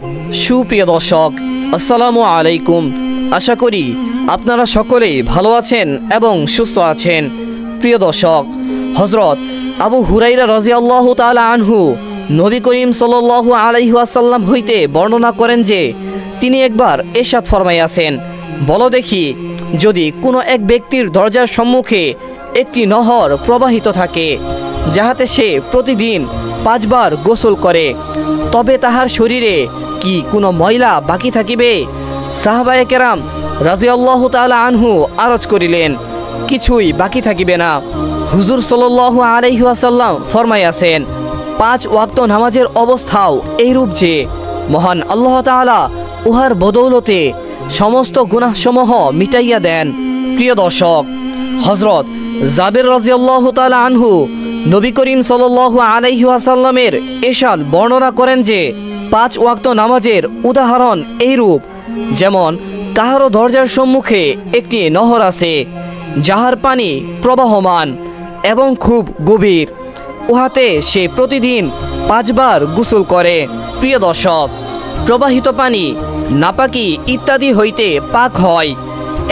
সুপ্রিয় দর্শক, আসসালামু আলাইকুম। আশা করি আপনারা সকলেই ভালো আছেন এবং সুস্থ আছেন। প্রিয় দর্শক, হযরত আবু হুরাইরা রাদিয়াল্লাহু তাআলা আনহু নবী করিম সাল্লাল্লাহু আলাইহি ওয়াসাল্লাম হইতে বর্ণনা করেন যে তিনি একবার ইরশাদ ফরমাইয়াছেন, বলো দেখি, যদি কোনো এক ব্যক্তির দরজার সম্মুখে একটি নহর প্রবাহিত থাকে, যাহাতে সে প্রতিদিন 5 বার গোসল করে, তবে তাহার শরীরে কি কোনো ময়লা বাকি থাকিবে? সাহাবায়ে কেরাম রাদিয়াল্লাহু তাআলা আনহু আরজ করিলেন, কিছুই বাকি থাকিবে না। হুজুর সাল্লাল্লাহু আলাইহি ওয়াসাল্লাম ফরমাইয়াছেন, 5 ওয়াক্ত নামাজের অবস্থাও এইরূপ যে মহান আল্লাহ তাআলা উহার বদৌলতে সমস্ত গুনাহসমূহ মিটাইয়া দেন। প্রিয় দর্শক, হযরত জাবের রাদিয়াল্লাহু তাআলা আনহু নবী করিম সাল্লাল্লাহু আলাইহি ওয়াসাল্লামের ইরশাদ বর্ণনা করেন যে 5 ওয়াক্ত নামাজের উদাহরণ এইরূপ, যেমন কাহারও দরজার সম্মুখে একটি নহর আছে, যাহার পানি প্রবাহমান এবং খুব গভীর, উহাতে সে প্রতিদিন 5 বার গোসল করে। প্রিয় দর্শক, প্রবাহিত পানি নাপাকি ইত্যাদি হইতে পাক হয়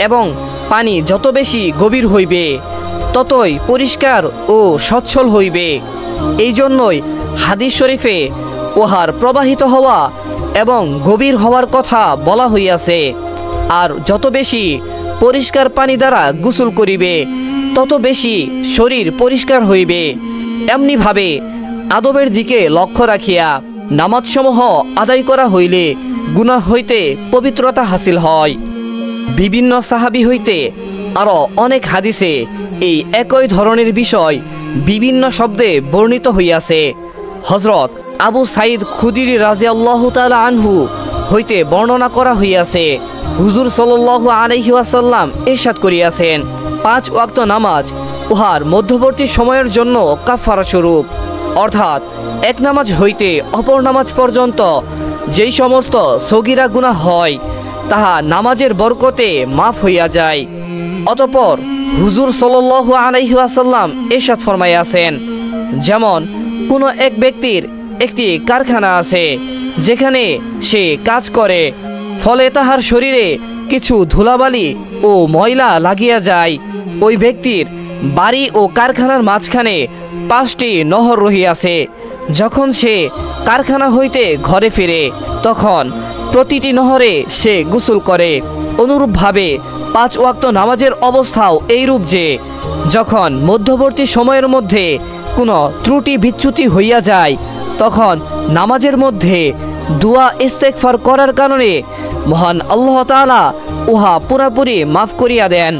এবং পানি যত বেশি গভীর হইবে ততই পরিষ্কার ও সচ্ছল হইবে। এই জন্যই হাদিস শরীফে উহার প্রবাহিত হওয়া এবং গভীর হওয়ার কথা বলা হইয়াছে। আর যত বেশি পরিষ্কার পানি দ্বারা গোসল করিবে তত বেশি শরীর পরিষ্কার হইবে। এমনিভাবে আদবের দিকে লক্ষ্য রাখিয়া নামাজসমূহ আদায় করা হইলে গুনাহ হইতে পবিত্রতা হাসিল হয়। বিভিন্ন সাহাবী হইতে আরও অনেক হাদিসে এই একই ধরনের বিষয় বিভিন্ন শব্দে বর্ণিত হইয়াছে। হযরত আবু সাঈদ খুদরি রাদিয়াল্লাহু তাআলা আনহু হইতে বর্ণনা করা হইয়াছে, হুজুর সাল্লাল্লাহু আলাইহি ওয়াসাল্লাম ইরশাদ করিয়াছেন, 5 ওয়াক্ত নামাজ উহার মধ্যবর্তী সময়ের জন্য কাফারা স্বরূপ, অর্থাৎ এক নামাজ হইতে অপর নামাজ পর্যন্ত যেই সমস্ত সগীরা গুনাহ হয় তাহা নামাজের বরকতে মাফ হইয়া যায়। অতঃপর হুজুর সাল্লাল্লাহু আলাইহি ওয়াসাল্লাম ইরশাদ ফরমাইয়াছেন, যেমন কোনো এক ব্যক্তির একটি কারখানা আছে, যেখানে সে কাজ করে, ফলে তাহার শরীরে কিছু ধুলাবালি ও ময়লা লাগিয়া যায়। ওই ব্যক্তির বাড়ি ও কারখানার মাঝখানে 5টি নহর রহিয়াছে। যখন সে কারখানা হইতে ঘরে ফিরে তখন প্রতিটি নহরে সে গোসল করে। অনুরূপভাবে 5 ওয়াক্ত নামাজের অবস্থাও এইরূপ যে যখন মধ্যবর্তী সময়ের মধ্যে কোনো ত্রুটি বিচ্যুতি হইয়া যায় তখন নামাজের মধ্যে দোয়া ইস্তেগফার করার কারণে মহান আল্লাহ তাআলা উহা পুরাপুরি মাফ করিয়া দেন।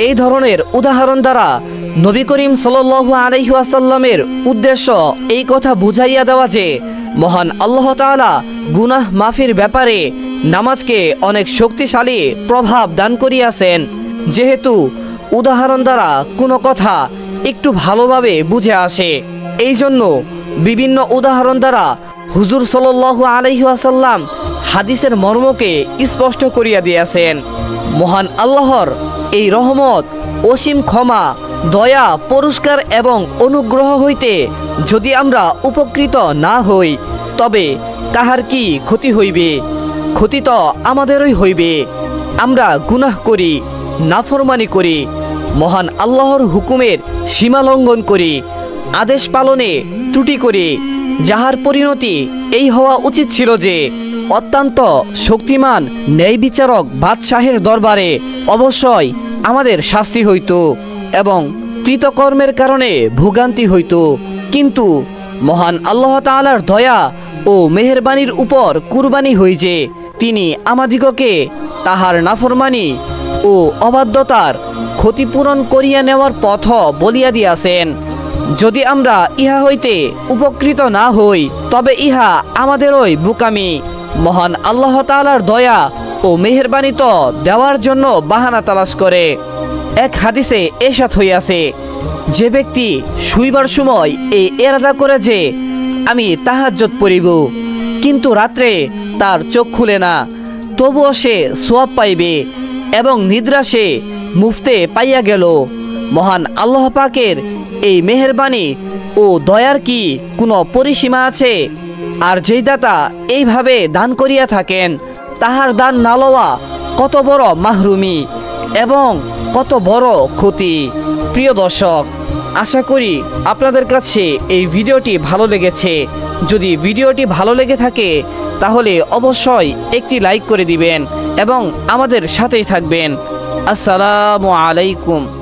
এই ধরনের উদাহরণ দ্বারা নবী করিম সাল্লাল্লাহু আলাইহি ওয়াসাল্লামের উদ্দেশ্য এই কথা বুঝাইয়া দেওয়া যে মহান আল্লাহ তাআলা গুনাহ মাফির ব্যাপারে নামাজকে অনেক শক্তিশালী প্রভাব দান করিয়াছেন। যেহেতু উদাহরণ দ্বারা কোনো কথা একটু ভালোভাবে বুঝে আসে, এই জন্য বিভিন্ন উদাহরণ দ্বারা হুজুর সাল্লাল্লাহু আলাইহি ওয়াসাল্লাম হাদিসের মর্মকে স্পষ্ট করিয়া দিয়েছেন। মহান আল্লাহর এই রহমত, অসীম ক্ষমা, দয়া, পুরস্কার এবং অনুগ্রহ হইতে যদি আমরা উপকৃত না হই তবে কাহার কি ক্ষতি হইবে? ক্ষতি তো আমাদেরই হইবে। আমরা গুনাহ করি, নাফরমানি করি, মহান আল্লাহর হুকুমের সীমা লঙ্ঘন করি, আদেশ পালনে ত্রুটি করি, যাহার পরিণতি এই হওয়া উচিত ছিল যে অত্যন্ত শক্তিমান ন্যায় বিচারক বাদশাহের দরবারে অবশ্যই আমাদের শাস্তি হইত এবং কৃতকর্মের কারণে ভোগান্তি হইত। কিন্তু মহান আল্লাহ তাআলার দয়া ও মেহেরবানির উপর কুরবানি হই যে তিনি আমাদিগকে তাহার নাফরমানি ও অবাধ্যতার ক্ষতিপূরণ করিয়া নেওয়ার পথ বলিয়া দিয়াছেন। যদি আমরা ইহা হইতে উপকৃত না হই তবে ইহা আমাদেরই বোকামি। মহান আল্লাহ তাআলার দয়া ও মেহেরবানি তো দেওয়ার জন্য বাহানা তালাশ করে। এক হাদিসে ইরশাদ হইয়াছে, যে ব্যক্তি শুইবার সময় এই ইরাদা করে যে আমি তাহাজ্জুদ পড়িব, কিন্তু রাত্রে তার চোখ খুলে না, তবুও সে সওয়াব পাইবে এবং নিদ্রা সে মুফতে পাইয়া গেল। মহান আল্লাহ পাকের এই মেহেরবানি ও দয়ার কি কোনো পরিসীমা আছে? আর যেই দাতা এইভাবে দান করিয়া থাকেন তাহার দান না লওয়া কত বড় মাহরুমি এবং কত বড় ক্ষতি। প্রিয় দর্শক, আশা করি আপনাদের কাছে এই ভিডিওটি ভালো লেগেছে। যদি ভিডিওটি ভালো লেগে থাকে তাহলে অবশ্যই একটি লাইক করে দিবেন এবং আমাদের সাথেই থাকবেন। আসসালামু আলাইকুম।